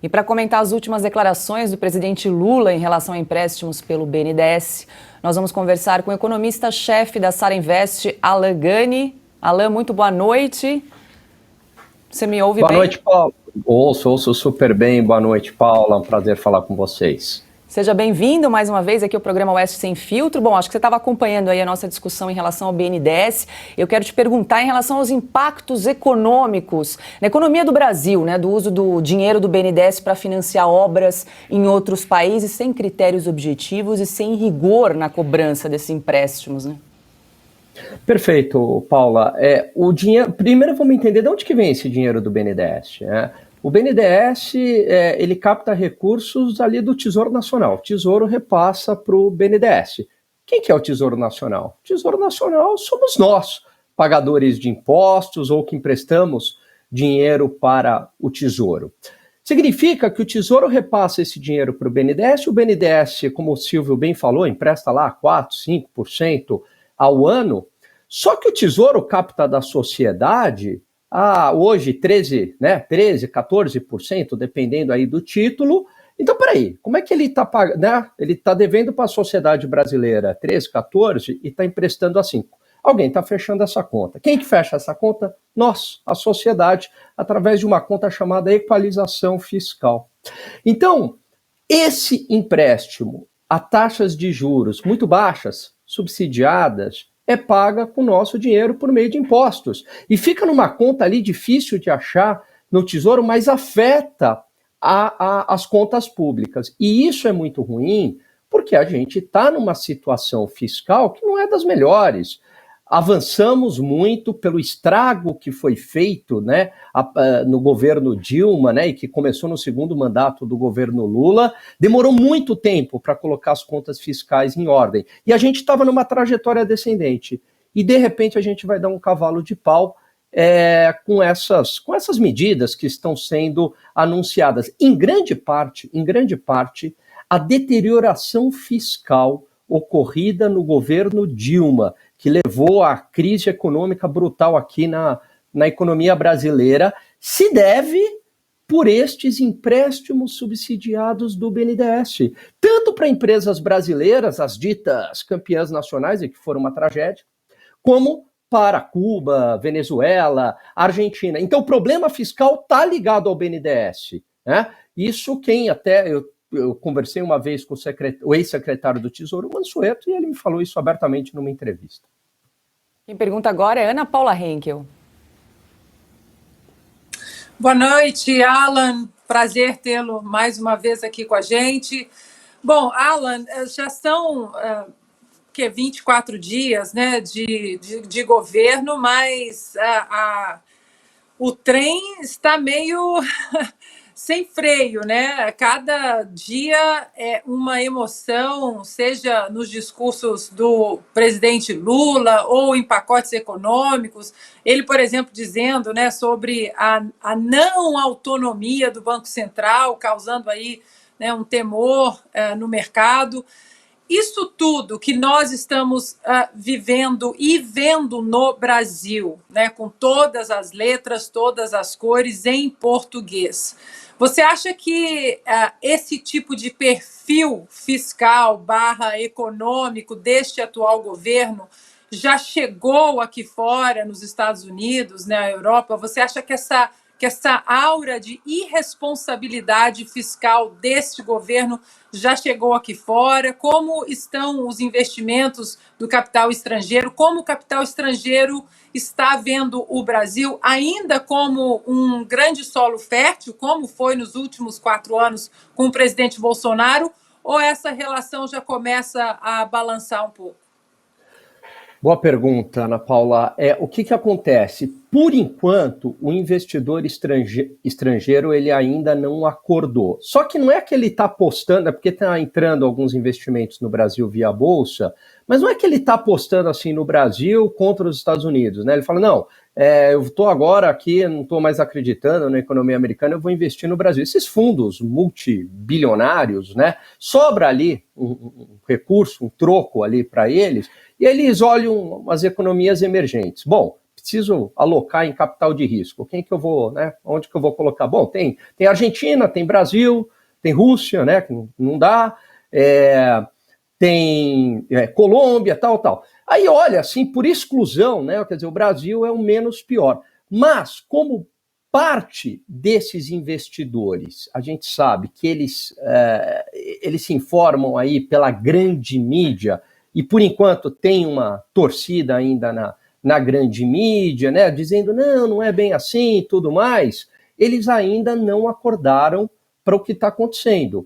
E para comentar as últimas declarações do presidente Lula em relação a empréstimos pelo BNDES, nós vamos conversar com o economista-chefe da Sara Invest, Alan Gani. Alan, muito boa noite. Você me ouve bem? Boa noite, Paulo. Ouço super bem. Boa noite, Paula. É um prazer falar com vocês. Seja bem-vindo mais uma vez aqui ao programa Oeste Sem Filtro. Bom, acho que você estava acompanhando aí a nossa discussão em relação ao BNDES. Eu quero te perguntar em relação aos impactos econômicos na economia do Brasil, né, do uso do dinheiro do BNDES para financiar obras em outros países sem critérios objetivos e sem rigor na cobrança desses empréstimos, né? Perfeito, Paula. O dinheiro. Primeiro vamos entender de onde que vem esse dinheiro do BNDES, né? O BNDES, ele capta recursos ali do Tesouro Nacional. O Tesouro repassa para o BNDES. Quem que é o Tesouro Nacional? O Tesouro Nacional somos nós, pagadores de impostos ou que emprestamos dinheiro para o Tesouro. Significa que o Tesouro repassa esse dinheiro para o BNDES, como o Silvio bem falou, empresta lá 4%, 5% ao ano, só que o Tesouro capta da sociedade hoje 13, 14%, dependendo aí do título. Então, peraí, como é que ele está pagando, né? Ele está devendo para a sociedade brasileira 13, 14 e está emprestando a 5. Alguém está fechando essa conta. Quem que fecha essa conta? Nós, a sociedade, através de uma conta chamada equalização fiscal. Então, esse empréstimo a taxas de juros muito baixas, subsidiadas, é paga com o nosso dinheiro por meio de impostos. E fica numa conta ali difícil de achar no Tesouro, mas afeta as contas públicas. E isso é muito ruim, porque a gente está numa situação fiscal que não é das melhores. Avançamos muito pelo estrago que foi feito, né, no governo Dilma, né, e que começou no segundo mandato do governo Lula. Demorou muito tempo para colocar as contas fiscais em ordem. E a gente estava numa trajetória descendente. E, de repente, a gente vai dar um cavalo de pau com essas medidas que estão sendo anunciadas. Em grande parte, a deterioração fiscal ocorrida no governo Dilma, que levou à crise econômica brutal aqui na economia brasileira, se deve por estes empréstimos subsidiados do BNDES, tanto para empresas brasileiras, as ditas campeãs nacionais, e que foram uma tragédia, como para Cuba, Venezuela, Argentina. Então o problema fiscal está ligado ao BNDES, né? Isso quem até... Eu conversei uma vez com o ex-secretário do Tesouro, Mansueto, e ele me falou isso abertamente numa entrevista. Quem pergunta agora é Ana Paula Henkel. Boa noite, Alan. Prazer tê-lo mais uma vez aqui com a gente. Bom, Alan, já são 24 dias, né, de governo, mas o trem está meio... sem freio, né? Cada dia é uma emoção, seja nos discursos do presidente Lula ou em pacotes econômicos. Ele, por exemplo, dizendo, né, sobre a não autonomia do Banco Central, causando aí, né, um temor no mercado. Isso tudo que nós estamos vivendo e vendo no Brasil, né, com todas as letras, todas as cores em português. Você acha que esse tipo de perfil fiscal / econômico deste atual governo já chegou aqui fora, nos Estados Unidos, na Europa? Você acha que essa aura de irresponsabilidade fiscal deste governo já chegou aqui fora? Como estão os investimentos do capital estrangeiro? Como o capital estrangeiro está vendo o Brasil ainda como um grande solo fértil, como foi nos últimos 4 anos com o presidente Bolsonaro? Ou essa relação já começa a balançar um pouco? Boa pergunta, Ana Paula. O que acontece? Por enquanto, o investidor estrangeiro ele ainda não acordou. Só que não é que ele está apostando, é porque está entrando alguns investimentos no Brasil via Bolsa, mas não é que ele está apostando assim no Brasil contra os Estados Unidos, né? Ele fala, não, eu estou agora aqui, não estou mais acreditando na economia americana, eu vou investir no Brasil. Esses fundos multibilionários, né? Sobra ali um recurso, um troco ali para eles, e eles olham as economias emergentes. Bom, preciso alocar em capital de risco. Quem que eu vou, né? Onde que eu vou colocar? Bom, tem Argentina, tem Brasil, tem Rússia, né? Que não dá, tem Colômbia, tal. Aí, olha, assim, por exclusão, né? Quer dizer, o Brasil é o menos pior. Mas, como parte desses investidores, a gente sabe que eles se informam aí pela grande mídia e, por enquanto, tem uma torcida ainda na grande mídia, né, dizendo não é bem assim e tudo mais, eles ainda não acordaram para o que está acontecendo.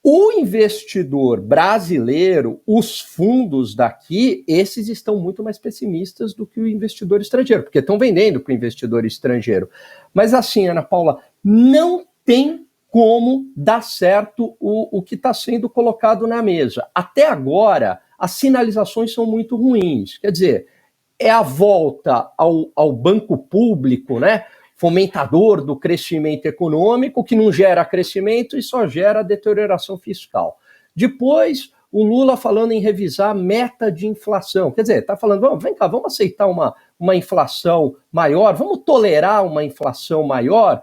O investidor brasileiro, os fundos daqui, esses estão muito mais pessimistas do que o investidor estrangeiro, porque estão vendendo para o investidor estrangeiro. Mas assim, Ana Paula, não tem como dar certo o que está sendo colocado na mesa. Até agora, as sinalizações são muito ruins. Quer dizer, é a volta ao banco público, né? Fomentador do crescimento econômico, que não gera crescimento e só gera deterioração fiscal. Depois, o Lula falando em revisar a meta de inflação. Quer dizer, está falando, vem cá, vamos aceitar uma inflação maior, vamos tolerar uma inflação maior.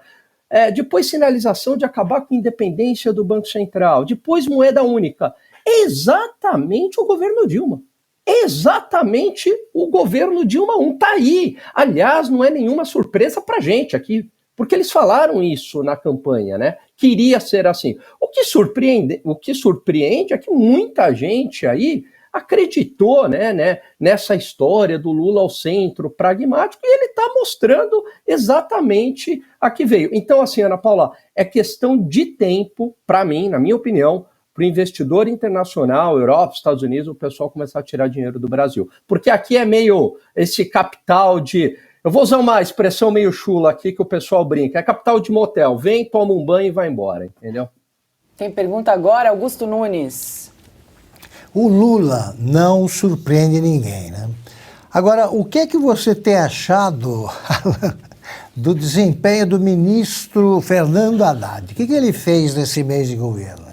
Depois, sinalização de acabar com a independência do Banco Central. Depois, moeda única. Exatamente o governo Dilma. Exatamente o governo Dilma 1 está aí. Aliás, não é nenhuma surpresa para a gente aqui, porque eles falaram isso na campanha, né? Queria ser assim. O que surpreende é que muita gente aí acreditou, né, nessa história do Lula ao centro pragmático, e ele está mostrando exatamente a que veio. Então, assim, Ana Paula, é questão de tempo, para mim, na minha opinião, para o investidor internacional, Europa, Estados Unidos, o pessoal começar a tirar dinheiro do Brasil. Porque aqui é meio esse capital de... Eu vou usar uma expressão meio chula aqui que o pessoal brinca. É capital de motel. Vem, toma um banho e vai embora, entendeu? Tem pergunta agora, Augusto Nunes. O Lula não surpreende ninguém, né? Agora, o que é que você tem achado do desempenho do ministro Fernando Haddad? O que ele fez nesse mês de governo?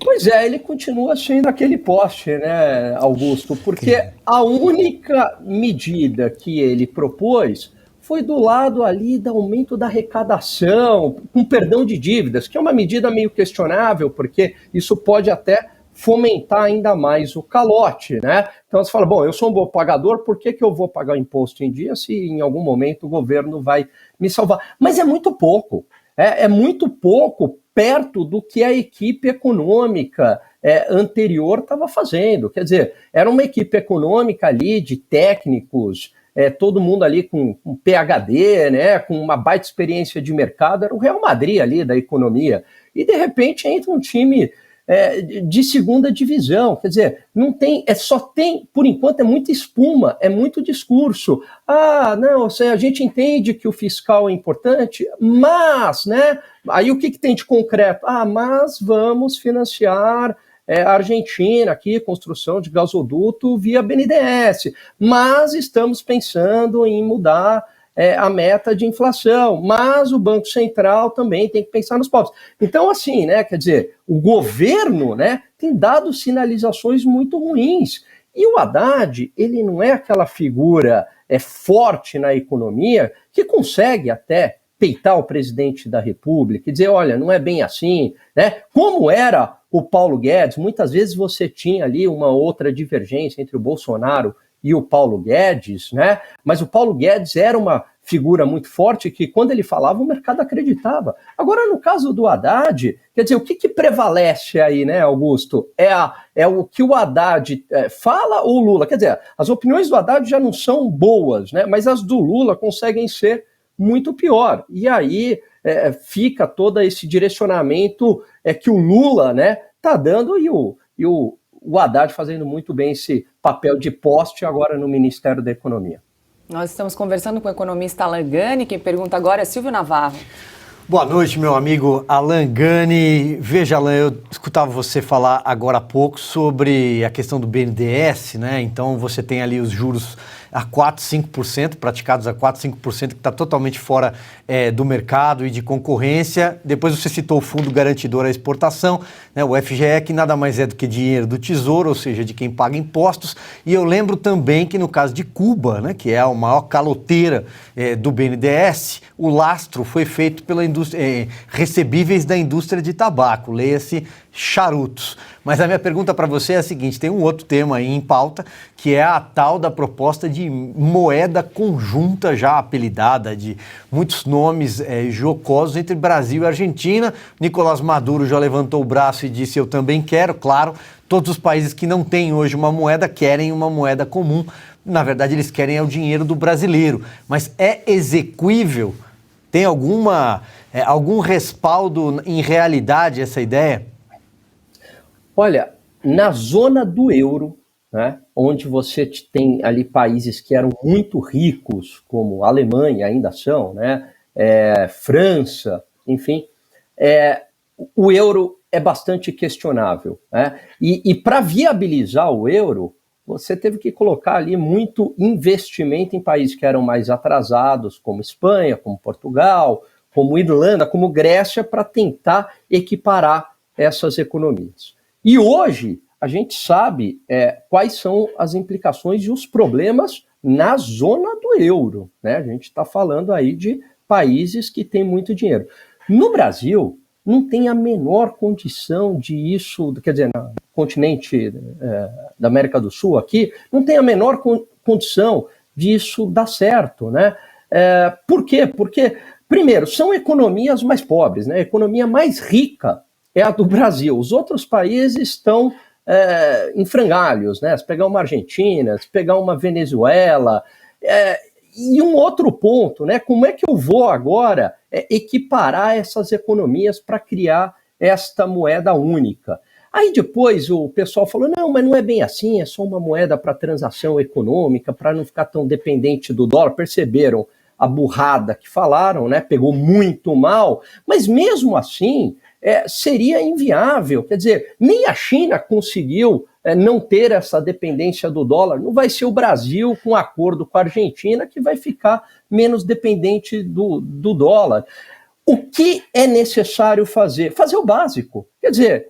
Pois é, ele continua sendo aquele poste, né, Augusto? Porque a única medida que ele propôs foi do lado ali do aumento da arrecadação, com perdão de dívidas, que é uma medida meio questionável, porque isso pode até fomentar ainda mais o calote, né? Então você fala, bom, eu sou um bom pagador, por que eu vou pagar imposto em dia se em algum momento o governo vai me salvar? Mas é muito pouco, é muito pouco perto do que a equipe econômica anterior estava fazendo. Quer dizer, era uma equipe econômica ali de técnicos, todo mundo ali com PhD, né, com uma baita experiência de mercado, era o Real Madrid ali da economia. E de repente entra um time de segunda divisão, quer dizer, não tem, só tem, por enquanto, é muita espuma, é muito discurso. Não, a gente entende que o fiscal é importante, mas, né, aí o que tem de concreto? Mas vamos financiar a Argentina aqui, construção de gasoduto via BNDES, mas estamos pensando em mudar a meta de inflação, mas o Banco Central também tem que pensar nos pobres. Então, assim, né, quer dizer, o governo, né, tem dado sinalizações muito ruins. E o Haddad, ele não é aquela figura forte na economia que consegue até peitar o presidente da República e dizer, olha, não é bem assim, né? Como era o Paulo Guedes, muitas vezes você tinha ali uma outra divergência entre o Bolsonaro e o Paulo Guedes, né? Mas o Paulo Guedes era uma figura muito forte que, quando ele falava, o mercado acreditava. Agora, no caso do Haddad, quer dizer, o que prevalece aí, né, Augusto? É o que o Haddad fala ou o Lula? Quer dizer, as opiniões do Haddad já não são boas, né? Mas as do Lula conseguem ser muito pior. E aí fica todo esse direcionamento que o Lula, né, tá dando e o Haddad fazendo muito bem esse papel de poste agora no Ministério da Economia. Nós estamos conversando com o economista Alan Gani. Quem pergunta agora é Silvio Navarro. Boa noite, meu amigo Alan Gani. Veja, Alan, eu escutava você falar agora há pouco sobre a questão do BNDES, né? Então você tem ali os juros a 4%, 5%, praticados a 4%, 5%, que está totalmente fora do mercado e de concorrência. Depois você citou o Fundo Garantidor à Exportação, né, o FGE, que nada mais é do que dinheiro do Tesouro, ou seja, de quem paga impostos. E eu lembro também que no caso de Cuba, né, que é a maior caloteira do BNDES, o lastro foi feito pela indústria, recebíveis da indústria de tabaco, leia-se charutos. Mas a minha pergunta para você é a seguinte, tem um outro tema aí em pauta, que é a tal da proposta de moeda conjunta, já apelidada de muitos nomes jocosos, entre Brasil e Argentina. Nicolás Maduro já levantou o braço e disse: eu também quero. Claro, todos os países que não têm hoje uma moeda querem uma moeda comum. Na verdade, eles querem o dinheiro do brasileiro. Mas é execuível? Tem algum respaldo em realidade essa ideia? Olha, na zona do euro, né, onde você tem ali países que eram muito ricos, como a Alemanha ainda são, né, França, enfim, o euro é bastante questionável, né? E para viabilizar o euro, você teve que colocar ali muito investimento em países que eram mais atrasados, como Espanha, como Portugal, como Irlanda, como Grécia, para tentar equiparar essas economias. E hoje a gente sabe quais são as implicações e os problemas na zona do euro, né? A gente está falando aí de países que têm muito dinheiro. No Brasil, não tem a menor condição de isso, quer dizer, no continente da América do Sul aqui, não tem a menor condição disso dar certo, né? Por quê? Porque, primeiro, são economias mais pobres, né? A economia mais rica é a do Brasil. Os outros países estão em frangalhos, né? Se pegar uma Argentina, se pegar uma Venezuela. E um outro ponto, né? Como é que eu vou agora equiparar essas economias para criar esta moeda única? Aí depois o pessoal falou, não, mas não é bem assim, é só uma moeda para transação econômica, para não ficar tão dependente do dólar. Perceberam a burrada que falaram, né? Pegou muito mal, mas mesmo assim seria inviável. Quer dizer, nem a China conseguiu não ter essa dependência do dólar. Não vai ser o Brasil, com acordo com a Argentina, que vai ficar menos dependente do dólar. O que é necessário fazer? Fazer o básico. Quer dizer,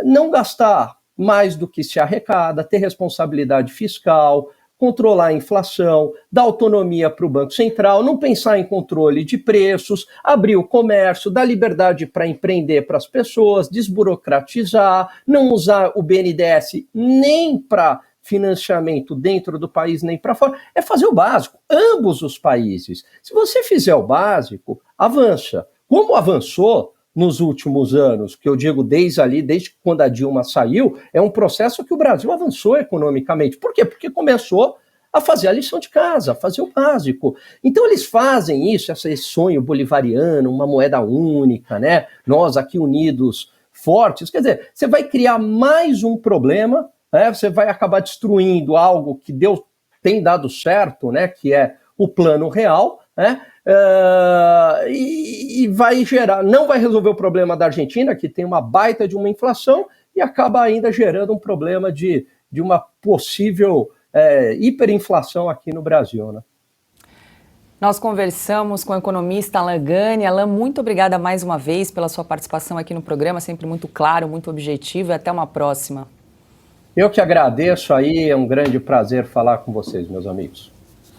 não gastar mais do que se arrecada, ter responsabilidade fiscal, controlar a inflação, dar autonomia para o Banco Central, não pensar em controle de preços, abrir o comércio, dar liberdade para empreender para as pessoas, desburocratizar, não usar o BNDES nem para financiamento dentro do país, nem para fora. É fazer o básico, ambos os países. Se você fizer o básico, avança. Como avançou nos últimos anos, que eu digo desde quando a Dilma saiu, é um processo que o Brasil avançou economicamente. Por quê? Porque começou a fazer a lição de casa, a fazer o básico. Então eles fazem isso, esse sonho bolivariano, uma moeda única, né? Nós aqui unidos, fortes. Quer dizer, você vai criar mais um problema, né? Você vai acabar destruindo algo que tem dado certo, né? Que é o Plano Real, né? E vai gerar, não vai resolver o problema da Argentina, que tem uma baita de uma inflação, e acaba ainda gerando um problema de uma possível hiperinflação aqui no Brasil, né? Nós conversamos com o economista Alan Gani. Alan, muito obrigada mais uma vez pela sua participação aqui no programa, sempre muito claro, muito objetivo, e até uma próxima. Eu que agradeço aí, é um grande prazer falar com vocês, meus amigos.